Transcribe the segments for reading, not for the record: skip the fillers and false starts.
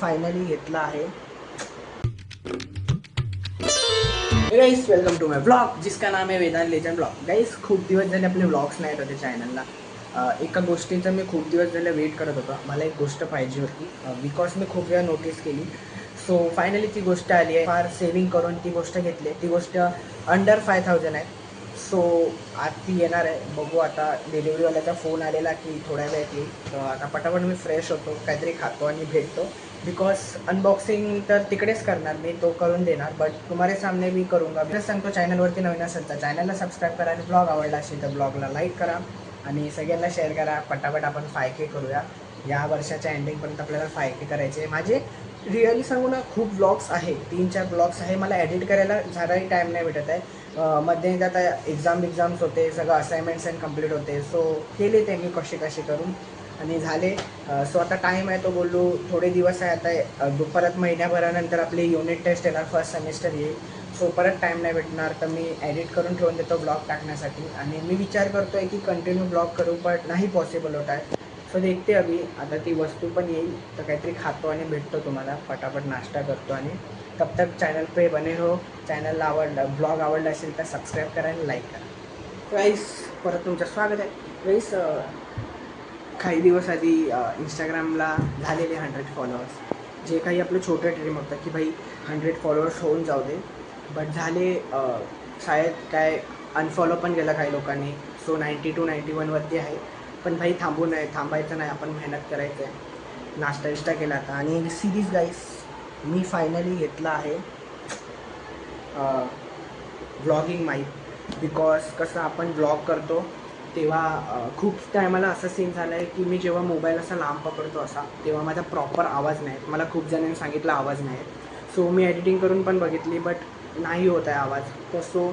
Finally घेतला आहे। Guys welcome to my blog जिसका नाम है वेदांत लेजेंड ब्लॉग। गाइस खूप दिवस झाले आपले ब्लॉग्स नाही होते चॅनलला। एका गोष्टीचं मी खूप दिवस झाले वेट करत होतो। मला एक गोष्ट पाहिजे होती बिकॉज मी खूप वेळा नोटीस केली। सो फायनली ती गोष्ट आली आहे। फार सेविंग करून ती गोष्ट घेतली। ती गोष्ट अंडर 5000 आहे। सो आज ती येणार आहे। बघू आता डिलिव्हरीवाल्याचा फोन आलेला की थोड्या वेळात येईल। तर आता पटापट मी फ्रेश होतो, काहीतरी खातो आणि भेटतो। बिकॉज अनबॉक्सिंग तर तिकडेच करणार मी, तो करून देणार, बट तुम्हारे सामने भी करूँगा। मी सांगतो चॅनलवरती नवीन असेल तर चॅनलला सबस्क्राईब करा आणि ब्लॉग आवडला असेल तर ब्लॉगला लाईक करा आणि सगळ्यांना शेअर करा। पटापट आपण 5K करूया। या वर्षाच्या एंडिंगपर्यंत आपल्याला 5K करायचे। माझे रिअली सांगू ना खूप ब्लॉग्स आहे, 3-4 ब्लॉग्स आहे। मला एडिट करायला जराही टाईम नाही भेटत आहे। मध्ये आता एक्झाम्स होते, सगळं असाइनमेंट्स अँड कंप्लीट होते। सो केले ते मी कसे करून आणि झाले। सो आता टाईम आहे तो बोललो थोडे दिवस आहे आता। परत महिन्याभरानंतर आपली युनिट टेस्ट येणार, फर्स्ट सेमिस्टर येईल। सो परत टाईम नाही भेटणार, तर मी एडिट करून ठेवून देतो ब्लॉग टाकण्यासाठी। आणि मी विचार करतो आहे की कंटिन्यू ब्लॉग करू, बट नाही पॉसिबल होत आहे। सो देखते अभी आता ती वस्तू पण येईल तर काहीतरी खातो आणि भेटतो तुम्हाला। पटापट नाश्ता करतो आणि तब तक चॅनल पे बने हो। चॅनलला ब्लॉग आवडला असेल तर सबस्क्राईब करा आणि लाईक करा। गाईस परत तुमचं स्वागत आहे। गाईस काही दिवस आधी इंस्टाग्रामला झालेले 100 फॉलोअर्स। जे काही आपलं छोटं ड्रीम होतं की भाई 100 फॉलोअर्स होऊन जाऊ दे, बट झाले शाळेत काय अनफॉलो पण केला काही लोकांनी। सो 92-91वरती आहे, पण भाई थांबायचं नाही, आपण मेहनत करायचं आहे। नाश्ता केला आता आणि सिरीज गाईस मी फायनली घेतला आहे व्लॉगिंग माईक। बिकॉज कसं आपण ब्लॉग करतो तेव्हा खूप टायमाला असा सीन झाला आहे की मी जेव्हा मोबाईल असा लांब पकडतो असा, तेव्हा माझा प्रॉपर आवाज नाही। मला खूप जणांनी सांगितलं आवाज नाही। सो मी एडिटिंग करून पण बघितली, बट नाही होत आहे आवाज। तर सो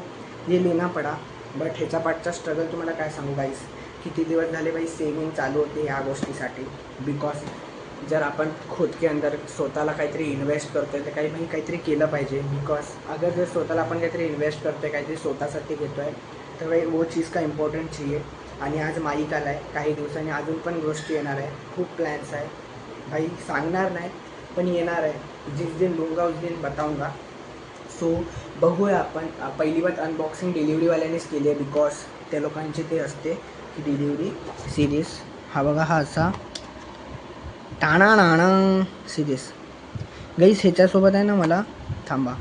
ये लेना पडा। बट ह्याच्या पाठचा स्ट्रगल तुम्हाला काय सांगू गाईस, किती दिवस झाले बाई सेविंग चालू होती ह्या गोष्टीसाठी। बिकॉज जर आपण खुद के अंदर स्वतःला काहीतरी इन्व्हेस्ट करतो आहे तर काहीतरी केलं पाहिजे। बिकॉज अगर जर स्वतःला आपण काहीतरी इन्व्हेस्ट करतो आहे, काहीतरी स्वतःसाठी घेतो आहे, तर भाई वो चीज़ का इम्पॉर्टंट चाहिए। आणि आज माईक आला आहे, काही दिवसांनी अजून पण गोष्टी येणार आहे, खूप प्लॅन्स आहे भाई, सांगणार नाही पण येणार आहे। जिस दिन लूँगा उस दिन बताऊँगा। सो बघूया आपण। पहिली बात अनबॉक्सिंग डिलिव्हरीवाल्यानेच केली आहे, बिकॉज त्या लोकांचे ते असते की डिलिव्हरी सिरीज। हा बघा, हा असा टाणा नाणा सिरीज। गाईस ह्याच्यासोबत आहे ना मला थांबा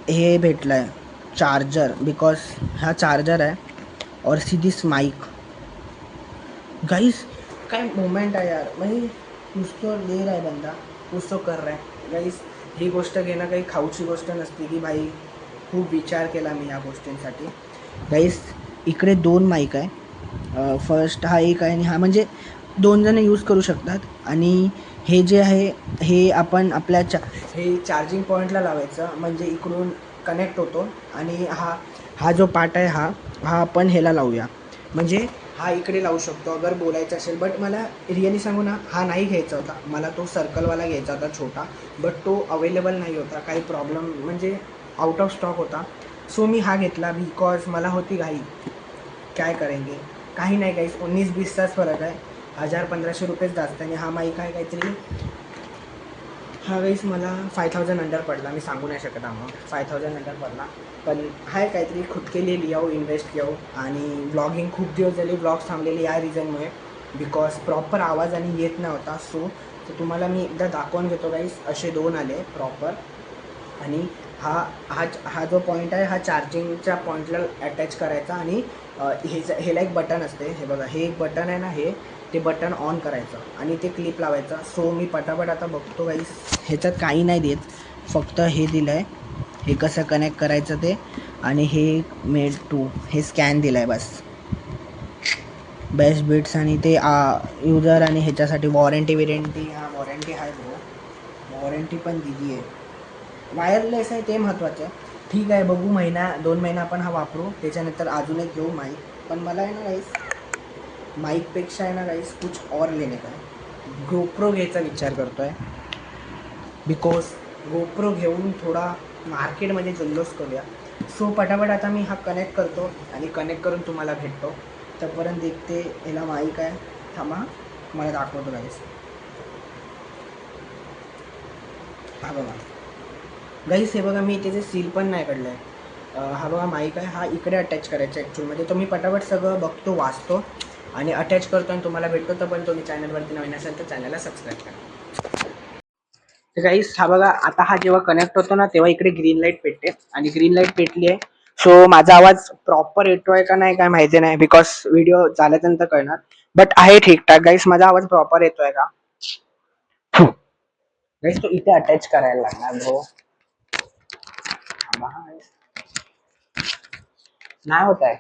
हे भेटलं आहे चार्जर, बिकॉज हा चार्जर आहे और सीरीज माइक। गाइस काय मोमेंट आहे यार, म्हणजे कुछ तो ले रहा है बंदा, कुछ तो कर रहा है। गाइस ही गोष्ट घेणं काही खाऊची गोष्ट नसते की भाई खूप विचार केला मी या गोष्टींसाठी। गाइस इकडे 2 माईक आहे। फर्स्ट हा एक आहे आणि हा म्हणजे 2 जण यूज करू शकतात। आणि हे जे आहे हे आपण आपल्या हे चार्जिंग पॉईंटला लावायचं, म्हणजे इकडून कनेक्ट होतो। आणि हा जो पार्ट आहे हा आपण ह्याला लावूया, म्हणजे हा इकडे लावू शकतो अगर बोलायचं असेल। बट मला रिअली सांगू ना हा नाही घ्यायचा होता, मला तो सर्कलवाला घ्यायचा होता छोटा, बट तो अवेलेबल नाही होता, काही प्रॉब्लेम म्हणजे आउट ऑफ स्टॉक होता। सो मी हा घेतला बिकॉज मला होती घाई, काय करेंगे। काही नाही गाईस 19-20चाच फरक आहे, 1000-1500 रुपयेच जास्त। आणि हा माईक आहे काहीतरी, हा गाईस मला 5000 अंडर पडला, मी सांगू नाही शकत अमाऊंट, 5000 अंडर पडला। पण आहे काहीतरी खुद के लिए लियाओ, इन्व्हेस्ट कियाओ। आणि व्लॉगिंग खूप दिवस झाले ब्लॉग्स थांबलेले या रिझनमुळे, बिकॉज प्रॉपर आवाज आणि येत नव्हता। सो तर तुम्हाला मी एकदा दाखवून घेतो गाईस, असे 2 आले प्रॉपर। आणि हा जो पॉईंट आहे हा चार्जिंगच्या पॉईंटला अटॅच करायचा। आणि ह्याला एक बटन असते, हे बघा हे एक बटन आहे ना, ते बटन ऑन करायचं आणि ते क्लिप लावायचं। सो मी पटापट आता बघतो गाईस, ह्याच्यात काही नाही देत, फक्त हे दिलं आहे हे कसं कनेक्ट करायचं ते, आणि हे मेड टू हे स्कॅन दिलं आहे बस। बेस्ट बिट्स आणि ते यूजर आणि ह्याच्यासाठी वॉरंटी हा वॉरंटी आहे ब्रो, वॉरंटी पण दिली आहे। वायरलेस आहे ते महत्त्वाचं आहे। ठीक आहे बघू, 1-2 महिना आपण हा वापरू, त्याच्यानंतर अजून एक घेऊ माईक। पण मला आहे ना गाईस माईकपेक्षा आहे ना गाईस कुछ और लेने का है, गोप्रो घ्यायचा विचार करतो आहे। बिकॉज गोप्रो घेऊन थोडा मार्केटमध्ये जल्लोष करूया। सो पटापट आता मी हा कनेक्ट करतो आणि कनेक्ट करून तुम्हाला भेटतो। तोपर्यंत देखते याला माईक आहे, थांबा मला दाखवतो गाईस। हा बघा गाईस, हे बघा मी त्याचे सील पण नाही काढलंय. हा बघा माईक आहे, हा इकडे अटॅच करायचा ॲक्च्युअलमध्ये. तो मी पटापट सगळं बघतो, वाचतो आणि अटॅच करतो आणि तुम्हाला भेटतो. तर पण तुम्ही चॅनलवरती नवीन असेल तर चॅनलला सबस्क्राईब करा. तर गाईस हा बघा, आता हा जेव्हा कनेक्ट होतो ना तेव्हा इकडे ग्रीन लाईट पेटते आणि ग्रीन लाईट पेटली आहे. सो माझा आवाज प्रॉपर येतोय का नाही काय माहिती नाही, बिकॉज व्हिडिओ झाल्यानंतर कळणार. बट आहे ठीकठाक गाईस. माझा आवाज प्रॉपर येतोय का गाईस? तो इथे अटॅच करायला लागणार ब्रो. नाही होत आहे,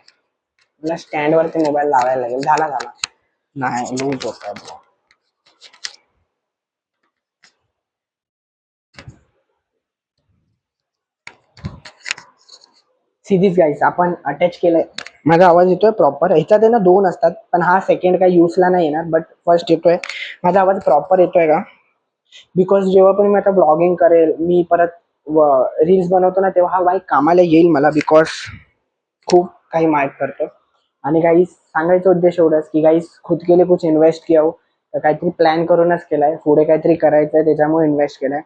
मला स्टँड वरती मोबाईल लावायला लागेल. झाला झाला, नाही लूज होत आहे ब्रो. सिरीज गाईस आपण अटॅच केलंय. माझा आवाज येतोय प्रॉपर? ह्याच्यात आहे ना दोन असतात, पण हा सेकंड काही युजला नाही येणार, बट फर्स्ट येतोय. माझा आवाज प्रॉपर येतोय का? बिकॉज जेव्हा पण मी आता ब्लॉगिंग करेल, मी परत रील्स बनवतो ना, तेव्हा हा बाईक कामाला येईल मला, बिकॉज खूप काही माहीत करतो. आणि काही सांगायचा उद्देश एवढाच की गाईस, खुद के लिए कुछ इन्व्हेस्ट किया हो, तर काहीतरी प्लॅन करूनच केलाय. पुढे काहीतरी करायचंय त्याच्यामुळे इन्व्हेस्ट केलाय.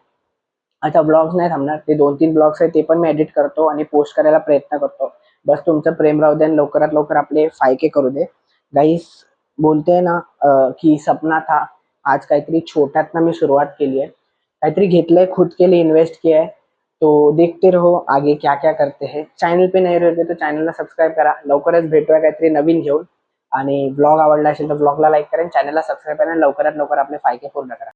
आता ब्लॉग्स नाही थांबणार, ते 2-3 ब्लॉग्स आहेत ते पण मी एडिट करतो आणि पोस्ट करायला प्रयत्न करतो. बस तुमचं प्रेम राहू दे आणि लवकरात लवकर आपले 5K करू दे गाईस. बोलते ना की सपना था, आज काहीतरी छोट्यातनं मी सुरुवात केली आहे, काहीतरी घेतलंय, खुद के लिए इन्वेस्ट किया है. तो देखते रहो आगे क्या क्या करते हैं. चॅनल पे नाही रहते तर चॅनलला सबस्क्राईब करा. लवकरच भेटूया काहीतरी नवीन घेऊन. आणि ब्लॉग आवडला असेल तर ब्लॉगला लाईक करा, चॅनलला सबस्क्राईब करा आणि लवकरात लवकर आपले 5K पूर्ण करा.